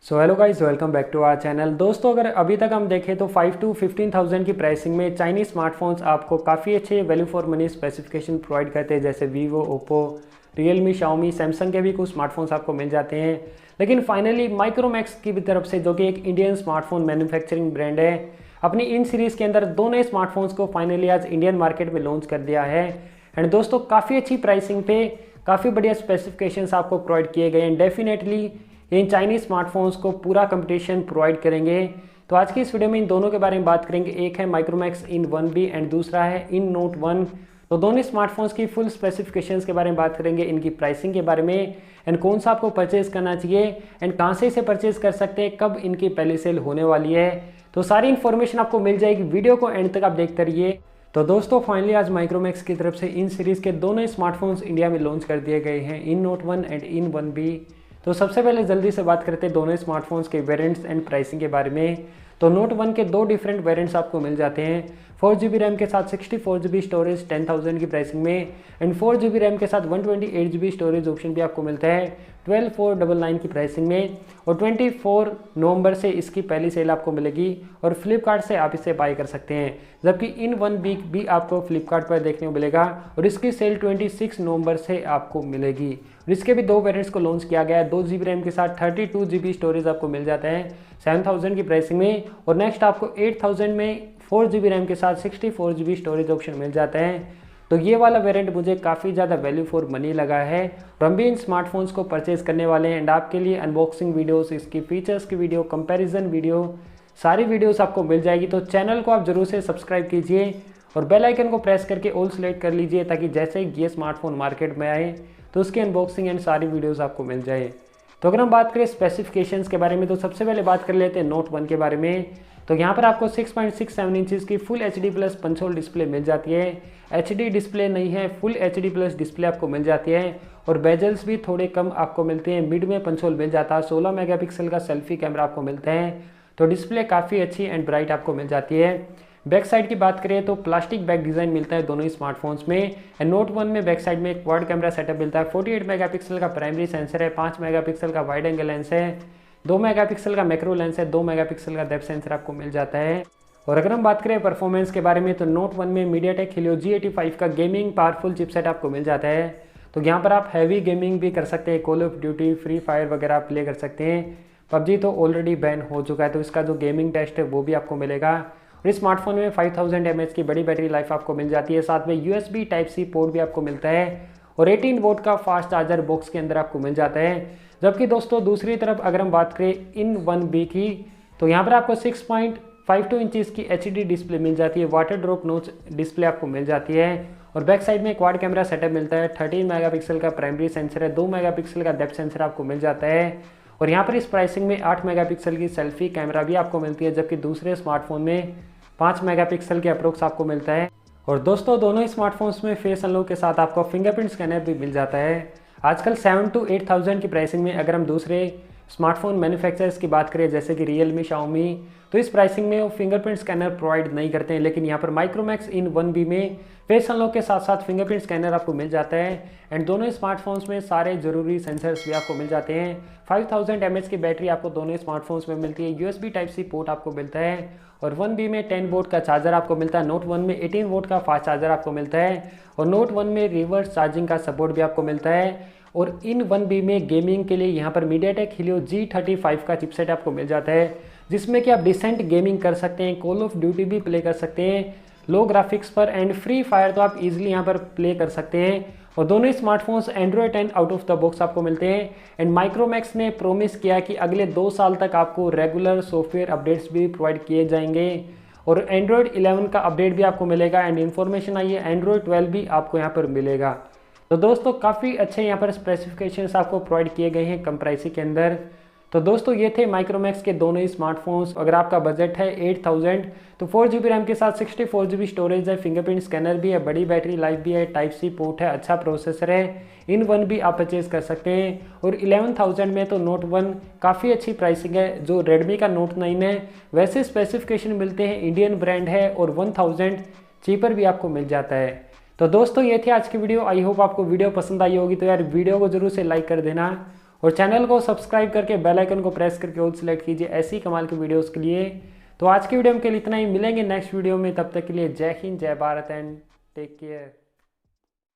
So hello guys, welcome back to our channel. दोस्तों, अगर अभी तक हम देखें तो 5 to 15,000 की प्राइसिंग में चाइनीज स्मार्टफोन्स आपको काफ़ी अच्छे value for money specification provide करते हैं, जैसे Vivo, Oppo, Realme, Xiaomi, Samsung के भी कुछ स्मार्टफोन्स आपको मिल जाते हैं। लेकिन फाइनली माइक्रोमैक्स की भी तरफ से, जो कि एक इंडियन स्मार्टफोन मैन्युफैक्चरिंग ब्रांड है, अपनी इन सीरीज़ के अंदर दो नए स्मार्टफोन्स को फाइनली आज इंडियन मार्केट में लॉन्च कर दिया है। एंड दोस्तों, काफ़ी अच्छी प्राइसिंग पे काफ़ी बढ़िया स्पेसिफिकेशंस आपको प्रोवाइड किए गए हैं। डेफिनेटली इन चाइनीज स्मार्टफोन्स को पूरा कंपटीशन प्रोवाइड करेंगे। तो आज की इस वीडियो में इन दोनों के बारे में बात करेंगे। एक है माइक्रोमैक्स इन 1B एंड दूसरा है इन नोट 1। तो दोनों स्मार्टफोन्स की फुल स्पेसिफिकेशंस के बारे में बात करेंगे, इनकी प्राइसिंग के बारे में, एंड कौन सा आपको परचेज करना चाहिए एंड कहाँ से इसे परचेज कर सकते हैं, कब इनकी पहली सेल होने वाली है। तो सारी इन्फॉर्मेशन आपको मिल जाएगी, वीडियो को एंड तक आप देखते रहिए। तो दोस्तों, फाइनली आज माइक्रोमैक्स की तरफ से इन सीरीज़ के दोनों स्मार्टफोन्स इंडिया में लॉन्च कर दिए गए हैं, in note 1 and in 1B। तो सबसे पहले जल्दी से बात करते हैं दोनों स्मार्टफोन्स के वेरिएंट्स एंड प्राइसिंग के बारे में। तो नोट 1 के दो डिफरेंट वेरिएंट्स आपको मिल जाते हैं। 4GB रैम के साथ 64GB स्टोरेज 10,000 की प्राइसिंग में, एंड 4GB रैम के साथ 128GB स्टोरेज ऑप्शन भी आपको मिलता है 12,499 की प्राइसिंग में। और 24 नवंबर से इसकी पहली सेल आपको मिलेगी और फ्लिपकार्ट से आप इसे बाय कर सकते हैं। जबकि इन 1B भी आपको फ्लिपकार्ट पर देखने को मिलेगा और इसकी सेल 26 नवंबर से आपको मिलेगी। और इसके भी दो वेरिएंट्स को लॉन्च किया गया है। 2GB रैम के साथ 32GB स्टोरेज आपको मिल जाता है 7,000 की प्राइसिंग में, और नेक्स्ट आपको 8,000 में 4GB रैम के साथ 64GB स्टोरेज ऑप्शन मिल जाता है। तो ये वाला वेरिएंट मुझे काफ़ी ज़्यादा वैल्यू फॉर मनी लगा है और हम भी इन स्मार्टफोन्स को परचेज करने वाले हैं। एंड आपके लिए अनबॉक्सिंग वीडियोस, इसकी फीचर्स की वीडियो, कंपैरिजन वीडियो, सारी वीडियोस आपको मिल जाएगी। तो चैनल को आप जरूर से सब्सक्राइब कीजिए और बेल आइकन को प्रेस करके ऑल सेलेक्ट कर लीजिए, ताकि जैसे ही ये स्मार्टफोन मार्केट में आए तो उसकी अनबॉक्सिंग एंड सारी वीडियोज़ आपको मिल जाए। तो अगर हम बात करें स्पेसिफिकेशंस के बारे में, तो सबसे पहले बात कर लेते हैं नोट 1 के बारे में। तो यहाँ पर आपको 6.67 इंचज़ की full HD plus punch hole display मिल जाती है। HD डिस्प्ले नहीं है, फुल HD प्लस डिस्प्ले आपको मिल जाती है। और बेजल्स भी थोड़े कम आपको मिलते हैं, मिड में पंच होल मिल जाता है। 16 मेगापिक्सल का सेल्फी कैमरा आपको मिलता है। तो डिस्प्ले काफ़ी अच्छी एंड ब्राइट आपको मिल जाती है। बैक साइड की बात करें तो प्लास्टिक बैक डिज़ाइन मिलता है दोनों ही स्मार्टफोन्स में। एंड नोट 1 में बैक साइड में एक क्वाड कैमरा सेटअप मिलता है। 48 मेगापिक्सल का प्राइमरी सेंसर है, 5 मेगापिक्सल का वाइड एंगल लेंस है, 2 मेगापिक्सल का मैक्रो लेंस है, 2 मेगापिक्सल का डेप्थ सेंसर आपको मिल जाता है। और अगर हम बात करें परफॉर्मेंस के बारे में, तो नोट 1 में मीडियाटेक हीलियो G85 का गेमिंग पावरफुल चिपसेट आपको मिल जाता है। तो यहाँ पर आप हैवी गेमिंग भी कर सकते हैं, call of duty, free fire वगैरह आप प्ले कर सकते हैं। पबजी तो ऑलरेडी बैन हो चुका है, तो इसका जो गेमिंग टेस्ट है वो भी आपको मिलेगा। और इस स्मार्टफोन में 5000 mAh की बड़ी बैटरी लाइफ आपको मिल जाती है। साथ में USB Type-C पोर्ट भी आपको मिलता है और 18 वोल्ट का फास्ट चार्जर बॉक्स के अंदर आपको मिल जाता है। जबकि दोस्तों, दूसरी तरफ अगर हम बात करें इन 1B की, तो यहाँ पर आपको 6.52 इंचज़ की HD डिस्प्ले मिल जाती है। वाटर ड्रॉप नोच डिस्प्ले आपको मिल जाती है और बैक साइड में क्वाड कैमरा सेटअप मिलता है। 13 मेगापिक्सल का प्राइमरी सेंसर है, 2 मेगापिक्सल का डेप्थ सेंसर आपको मिल जाता है। और यहाँ पर इस प्राइसिंग में 8 मेगापिक्सल की सेल्फी कैमरा भी आपको मिलती है, जबकि दूसरे स्मार्टफोन में 5 मेगापिक्सल के अप्रोक्स आपको मिलता है। और दोस्तों, दोनों ही स्मार्टफोन्स में फेस अनलॉक के साथ आपको फिंगरप्रिंट स्कैनर भी मिल जाता है। आजकल 7 to 8,000 की प्राइसिंग में अगर हम दूसरे स्मार्टफोन मैन्युफैक्चरर्स की बात करें, जैसे कि रियलमी, शाओमी, तो इस प्राइसिंग में वो फिंगरप्रिंट स्कैनर प्रोवाइड नहीं करते हैं। लेकिन यहाँ पर माइक्रोमैक्स इन 1B में फेस अनलॉक के साथ साथ फिंगरप्रिंट स्कैनर आपको मिल जाता है। एंड दोनों स्मार्टफोन्स में सारे जरूरी सेंसर्स भी आपको मिल जाते हैं। 5000 mAh की बैटरी आपको दोनों स्मार्टफोन्स में मिलती है। USB Type-C पोर्ट आपको मिलता है और 1B में 10 वोल्ट का चार्जर आपको मिलता है। नोट 1 में 18 वोल्ट का फास्ट चार्जर आपको मिलता है और नोट 1 में रिवर्स चार्जिंग का सपोर्ट भी आपको मिलता है। और इन 1B में गेमिंग के लिए यहाँ पर मीडियाटेक हीलियो G35 का चिपसेट आपको मिल जाता है, जिसमें कि आप डिसेंट गेमिंग कर सकते हैं, कॉल ऑफ ड्यूटी भी प्ले कर सकते हैं लो ग्राफिक्स पर, एंड फ्री फायर तो आप इजीली यहाँ पर प्ले कर सकते हैं। और दोनों ही smartphones Android 10 out of the box आपको मिलते हैं। एंड माइक्रोमैक्स ने प्रोमिस किया कि अगले 2 साल तक आपको रेगुलर सॉफ्टवेयर अपडेट्स भी प्रोवाइड किए जाएंगे और एंड्रॉयड 11 का अपडेट भी आपको मिलेगा। एंड इन्फॉर्मेशन आई है एंड्रॉयड 12 भी आपको यहाँ पर मिलेगा। तो दोस्तों, काफ़ी अच्छे यहाँ पर स्पेसिफिकेशंस आपको प्रोवाइड किए गए हैं कम प्राइस के अंदर। तो दोस्तों, ये थे माइक्रोमैक्स के दोनों ही स्मार्टफोन्स। अगर आपका बजट है 8000, तो 4GB रैम के साथ 64GB स्टोरेज है, फिंगरप्रिंट स्कैनर भी है, बड़ी बैटरी लाइफ भी है, Type-C पोर्ट है, अच्छा प्रोसेसर है, इन 1B आप परचेज कर सकते हैं। और 11,000 में तो नोट 1 काफ़ी अच्छी प्राइसिंग है। जो रेडमी का नोट 9 है वैसे स्पेसिफिकेशन मिलते हैं, इंडियन ब्रांड है और 1000 चीपर भी आपको मिल जाता है। तो दोस्तों, ये थी आज की वीडियो। आई होप आपको वीडियो पसंद आई होगी। तो यार वीडियो को जरूर से लाइक कर देना और चैनल को सब्सक्राइब करके बेल आइकन को प्रेस करके ऑल सेलेक्ट कीजिए ऐसी कमाल की वीडियोस के लिए। तो आज की वीडियो में के लिए इतना ही, मिलेंगे नेक्स्ट वीडियो में, तब तक के लिए जय हिंद, जय भारत एंड टेक केयर।